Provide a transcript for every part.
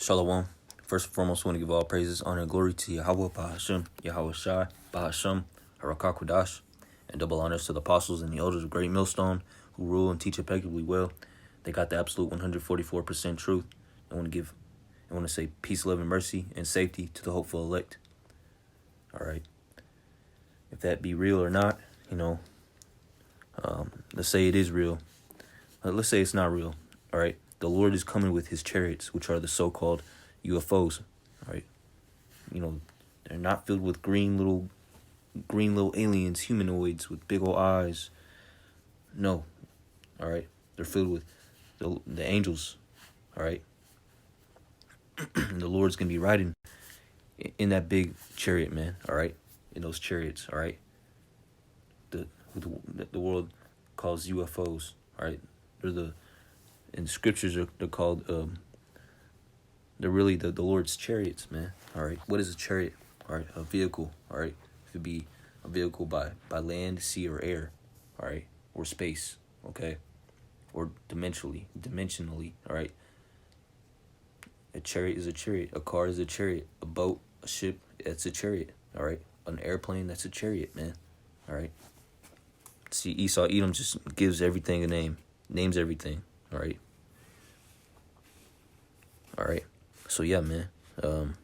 Shalom. First and foremost, I want to give all praises, honor, and glory to Yahweh, Bahashem, Yahweh Shai, Bahashem, Harakak and double honors to the apostles and the elders of Great Millstone who rule and teach impeccably well. They got the absolute 144% truth. I want to say peace, love, and mercy and safety to the hopeful elect. All right. If that be real or not, let's say it is real. Let's say it's not real. All right. The Lord is coming with his chariots, which are the so-called UFOs. All right. They're not filled with green little aliens, humanoids with big old eyes. No. All right. They're filled with the angels. All right. The Lord's going to be riding in that big chariot, man. All right. In those chariots. All right. The world calls UFOs. All right. In scriptures they're called they're really the Lord's chariots, man. All right. What is a chariot? All right. A vehicle. All right. It could be a vehicle by land, sea, or air. All right. Or space. Okay. Or dimensionally. All right. A chariot is a chariot. A car is a chariot. A boat, a ship, that's a chariot. All right. An airplane, that's a chariot, man. All right. See, Esau Edom just gives everything a name. Names everything. All right. All right. So yeah, man. What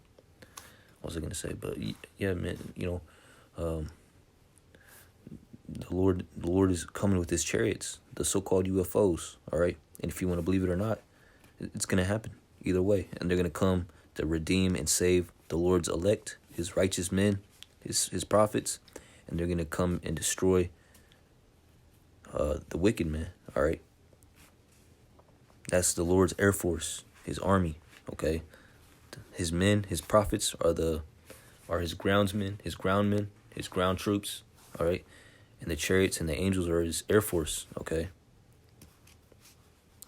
was I gonna say? But yeah, man. The Lord is coming with his chariots, the so-called UFOs. All right. And if you want to believe it or not, it's gonna happen either way. And they're gonna come to redeem and save the Lord's elect, his righteous men, his prophets, and they're gonna come and destroy the wicked, man. All right. That's the Lord's Air Force, his army, okay? His men, his prophets are his groundsmen, his groundmen, his ground troops, all right? And the chariots and the angels are his Air Force, okay?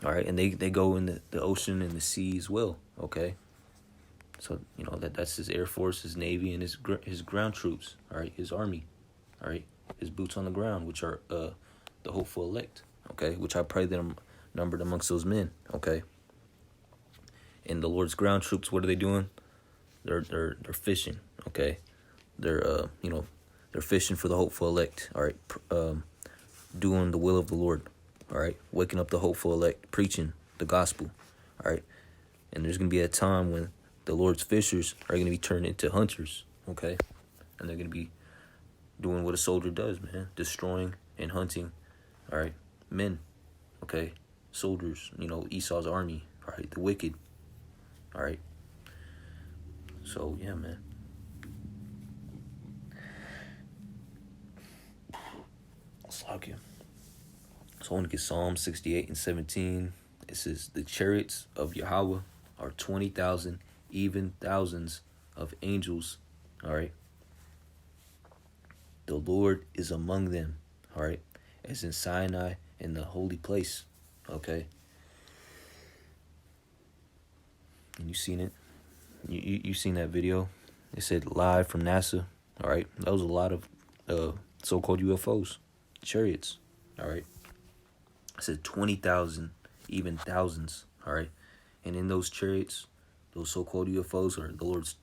All right, and they go in the ocean and the sea as well, okay? So, that's his Air Force, his Navy, and his ground troops, all right? His army, all right? His boots on the ground, which are the hopeful elect, okay? Which I pray that I'm numbered amongst those men, okay? And the Lord's ground troops, what are they doing? They're fishing, okay? They're they're fishing for the hopeful elect, all right? Doing the will of the Lord, all right? Waking up the hopeful elect, preaching the gospel, all right? And there's gonna be a time when the Lord's fishers are gonna be turned into hunters, okay? And they're gonna be doing what a soldier does, man, destroying and hunting, all right, men, okay? Soldiers, Esau's army, all right, the wicked, all right. So yeah, man. Slug you. So I want to get Psalm 68 and 17. It says, "The chariots of Yahweh are 20,000, even thousands of angels." All right. The Lord is among them. All right, as in Sinai in the holy place. Okay. And you seen it. You seen that video. It said live from NASA. All right. That was a lot of so-called UFOs. Chariots. All right. It said 20,000, even thousands. All right. And in those chariots, those so-called UFOs are the Lord's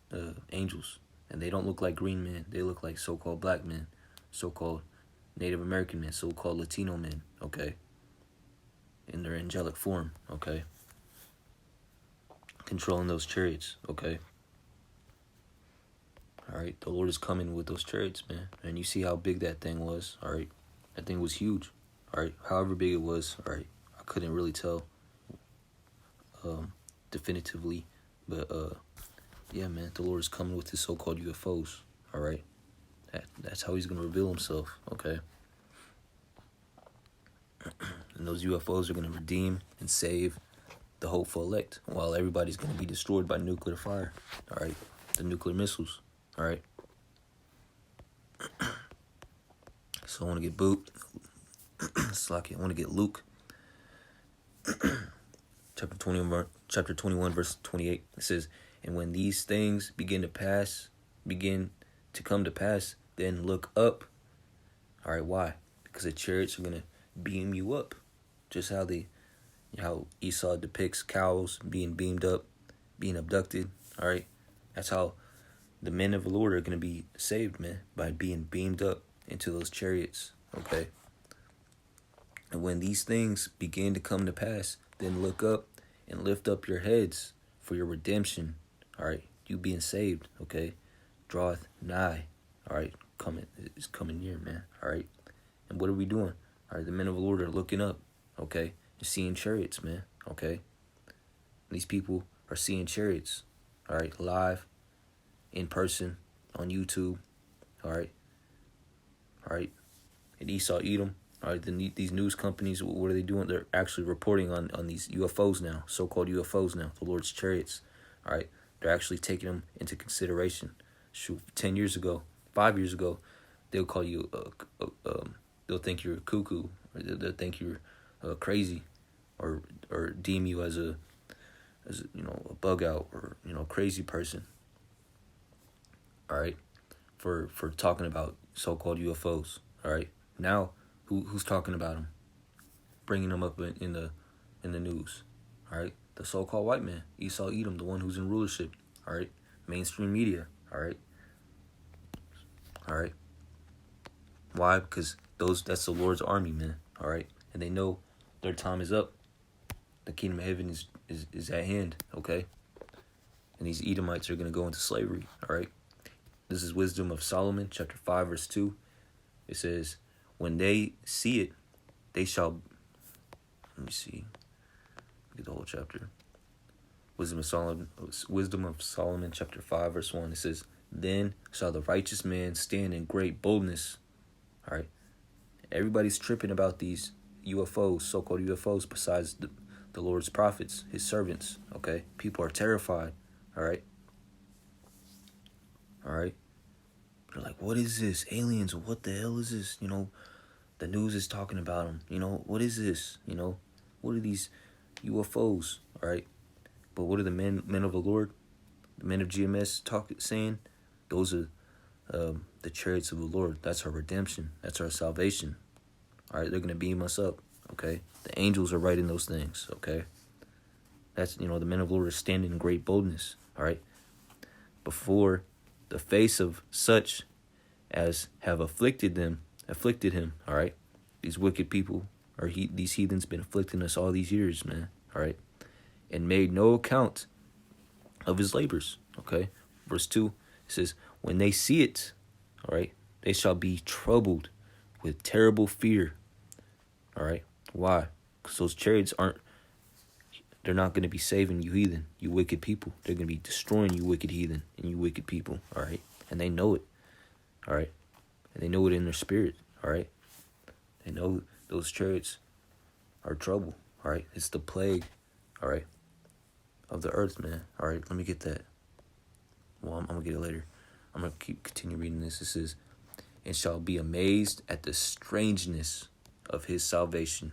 angels. And they don't look like green men. They look like so-called black men. So-called Native American men. So-called Latino men. Okay. In their angelic form, okay? Controlling those chariots, okay? All right, the Lord is coming with those chariots, man. And you see how big that thing was, all right? That thing was huge, all right? However big it was, all right? I couldn't really tell definitively, but yeah, man, the Lord is coming with his so-called UFOs, all right? That's how he's going to reveal himself, okay? And those UFOs are going to redeem and save the hopeful elect while everybody's going to be destroyed by nuclear fire. All right. The nuclear missiles. All right. So I want to get I want to get Luke chapter 21, verse 28. It says, "And when these things begin to come to pass, then look up." All right. Why? Because the chariots are going to beam you up. Just how Esau depicts cows being beamed up. being abducted. All right, that's how the men of the Lord are going to be saved, man, by being beamed up into those chariots. Okay, and when these things begin to come to pass, then look up and lift up your heads for your redemption. All right, you being saved. Okay, draweth nigh. All right, it's coming near, man. All right, and what are we doing? All right, the men of the Lord are looking up. Okay, and seeing chariots, man. Okay, these people are seeing chariots. All right, live, in person, on YouTube. All right, and Esau Edom. All right, these news companies, what are they doing? They're actually reporting on these UFOs now, so-called UFOs now, the Lord's chariots. All right, they're actually taking them into consideration. Shoot, 10 years ago, 5 years ago, they'll call you, they'll think you're cuckoo, or they'll think you're crazy, or deem you as a a bug out, or crazy person. All right, for talking about so-called UFOs. All right, now who's talking about them, bringing them up in the news? All right, the so-called white man, Esau Edom, the one who's in rulership. All right, mainstream media. All right. Why? Because that's the Lord's army, man. All right, and they know their time is up. The kingdom of heaven is at hand. Okay, and these Edomites are going to go into slavery. All right, this is Wisdom of Solomon, chapter 5, verse 2. It says, when they see it, they shall. Let me see. Get the whole chapter. Wisdom of Solomon, chapter 5, verse 1. It says, then shall the righteous man stand in great boldness. All right. Everybody's tripping about these UFOs, so-called UFOs, besides the Lord's prophets, his servants. Okay. People are terrified. All right. They're like, what is this? Aliens? What the hell is this? The news is talking about them. What is this? What are these UFOs? All right. But what are the men of the Lord, the men of GMS saying? Those are the chariots of the Lord. That's our redemption. That's our salvation. All right. They're going to beam us up. Okay. The angels are writing those things. Okay. That's, the men of the Lord are standing in great boldness. All right. Before the face of such as have afflicted him. All right. These wicked people, these heathens, been afflicting us all these years, man. All right. And made no account of his labors. Okay. Verse 2, it says, when they see it, all right, they shall be troubled with terrible fear. All right. Why? Because those chariots they're not going to be saving you heathen, you wicked people. They're going to be destroying you wicked heathen and you wicked people. All right. And they know it. All right. And they know it in their spirit. All right. They know those chariots are trouble. All right. It's the plague. All right. Of the earth, man. All right. Let me get that. Well, I'm going to get it later. I'm going to continue reading this. It says, and shall be amazed at the strangeness of his salvation.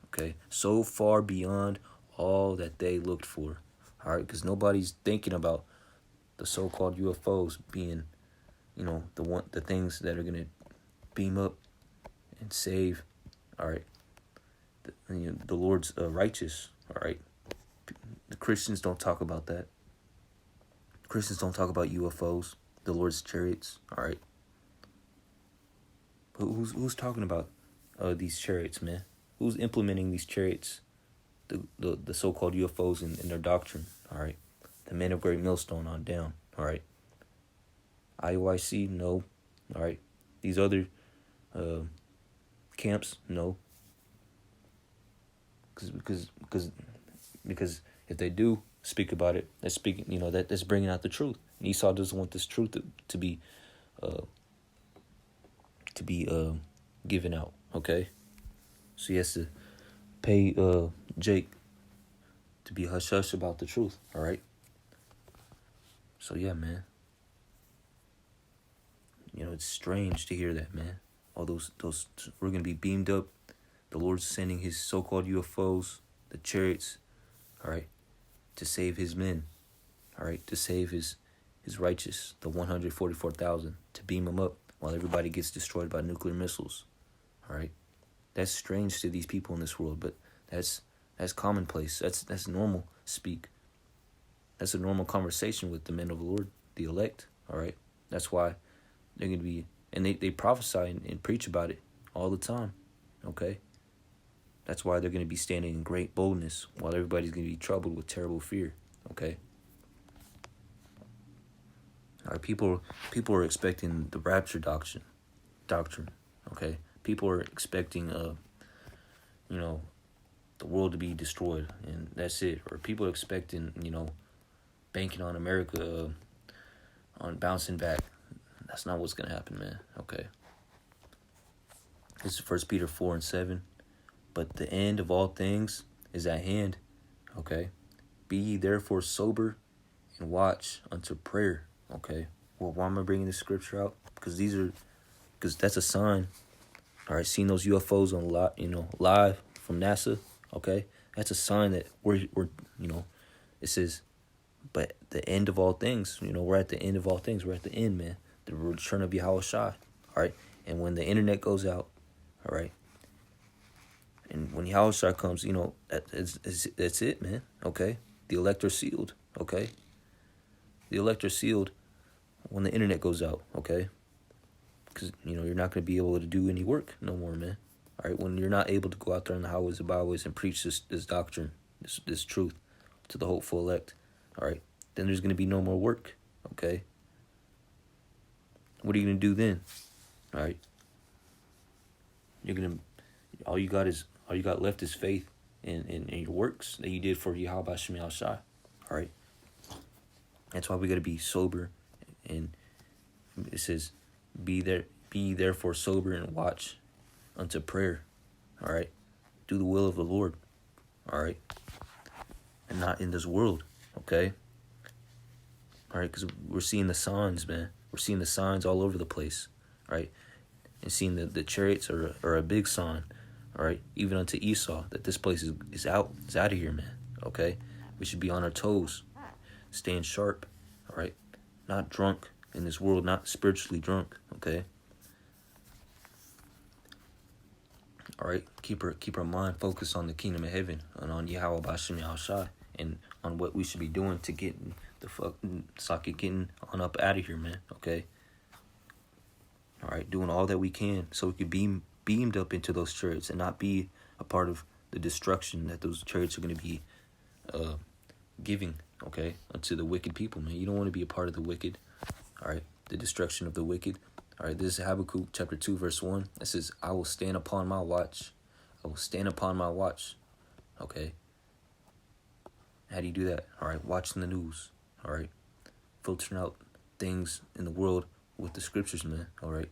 Okay. So far beyond all that they looked for. All right. Because nobody's thinking about the so-called UFOs being, the things that are going to beam up and save. All right. The Lord's righteous. All right. The Christians don't talk about that. Christians don't talk about UFOs, the Lord's chariots. All right. But who's talking about these chariots, man? Who's implementing these chariots? The so-called UFOs in their doctrine. All right. The men of Great Millstone on down. All right. IOIC, no. All right. These other camps, no. Because if they do speak about it, that's speaking. That's bringing out the truth. And Esau doesn't want this truth to be given out. Okay, so he has to pay Jake to be hush hush about the truth. All right. So yeah, man. It's strange to hear that, man. All those we're gonna be beamed up. The Lord's sending his so-called UFOs, the chariots, all right, to save his men, all right, to save his righteous, the 144,000, to beam them up while everybody gets destroyed by nuclear missiles, all right. That's strange to these people in this world, but that's commonplace. That's normal speak. That's a normal conversation with the men of the Lord, the elect. All right. That's why they're going to be, and they prophesy and preach about it all the time. Okay. That's why they're going to be standing in great boldness while everybody's going to be troubled with terrible fear. Okay. All right. People are expecting the rapture doctrine. Okay. People are expecting, the world to be destroyed, and that's it. Or people are expecting, banking on America, on bouncing back. That's not what's gonna happen, man. Okay. This is 1 Peter 4:7. But the end of all things is at hand. Okay. Be ye therefore sober and watch unto prayer. Okay. Well, why am I bringing this scripture out? Because that's a sign. All right, seeing those UFOs on live from NASA. Okay, that's a sign that we're it says, but the end of all things. We're at the end of all things. We're at the end, man. The return of Yahweh Shai. All right, and when the internet goes out, all right, and when Yahweh Shai comes, that's it, man. Okay, the elect are sealed. Okay, the elect are sealed when the internet goes out. Okay. Because, you're not going to be able to do any work no more, man. All right, when you're not able to go out there in the highways and byways and preach this doctrine, this truth to the hopeful elect, all right, then there's going to be no more work, okay? What are you going to do then? All right? All you got left is faith in your works that you did for Yahweh Shem Yahweh Shai, all right? That's why we got to be sober, and it says, be therefore sober and watch unto prayer. All right. Do the will of the Lord. All right. And not in this world. Okay. All right. Because we're seeing the signs, man. We're seeing the signs all over the place. All right. And seeing the chariots are a big sign. All right. Even unto Esau, that this place is out of here, man. Okay. We should be on our toes. Staying sharp. All right. Not drunk in this world, not spiritually drunk, okay? All right, keep our mind focused on the kingdom of heaven and on Yahweh B'Shem Yahweh Shai and on what we should be doing to get the socket getting on up out of here, man, okay? All right, doing all that we can so we could be beamed up into those chariots and not be a part of the destruction that those chariots are going to be giving, okay, unto the wicked people, man. You don't want to be a part of the wicked. All right, the destruction of the wicked. All right, this is Habakkuk chapter 2, verse 1. It says, I will stand upon my watch. I will stand upon my watch. Okay. How do you do that? All right, watching the news. All right, filtering out things in the world with the scriptures, man. All right.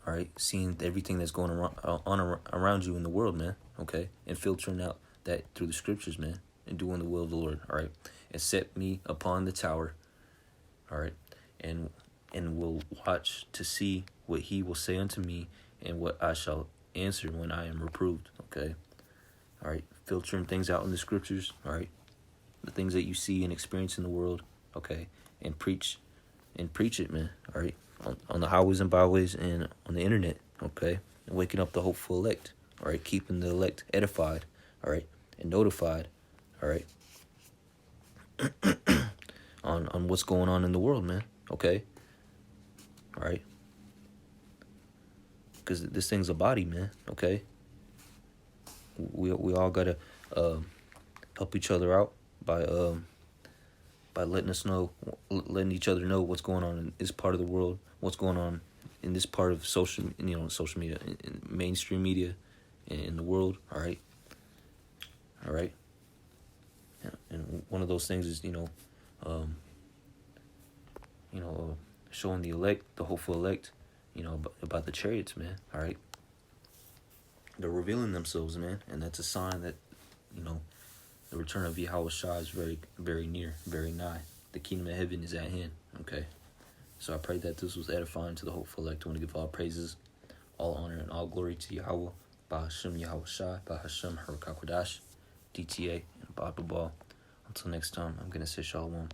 All right, seeing everything that's going around you in the world, man. Okay, and filtering out that through the scriptures, man, and doing the will of the Lord. All right, and set me upon the tower. All right, and will watch to see what he will say unto me and what I shall answer when I am reproved. Okay, all right, filtering things out in the scriptures. All right, the things that you see and experience in the world. Okay, and preach it, man. All right, on the highways and byways and on the internet. Okay, and waking up the hopeful elect. All right, keeping the elect edified. All right, and notified. All right. on what's going on in the world, man. Okay. All right. Because this thing's a body, man. Okay. We all gotta help each other out by letting each other know what's going on in this part of the world, what's going on in this part of social media, in mainstream media, in the world. All right. All right. And one of those things is showing the elect, the hopeful elect, about the chariots, man. All right, they're revealing themselves, man, and that's a sign that the return of Yahweh Shai is very, very near, very nigh. The kingdom of heaven is at hand. Okay, so I pray that this was edifying to the hopeful elect. I want to give all praises, all honor, and all glory to Yahweh, B'Hashem Yahweh Shai, B'Hashem Harakakadash, DTA, and Bible Ball. Until next time, I'm gonna say Shalom.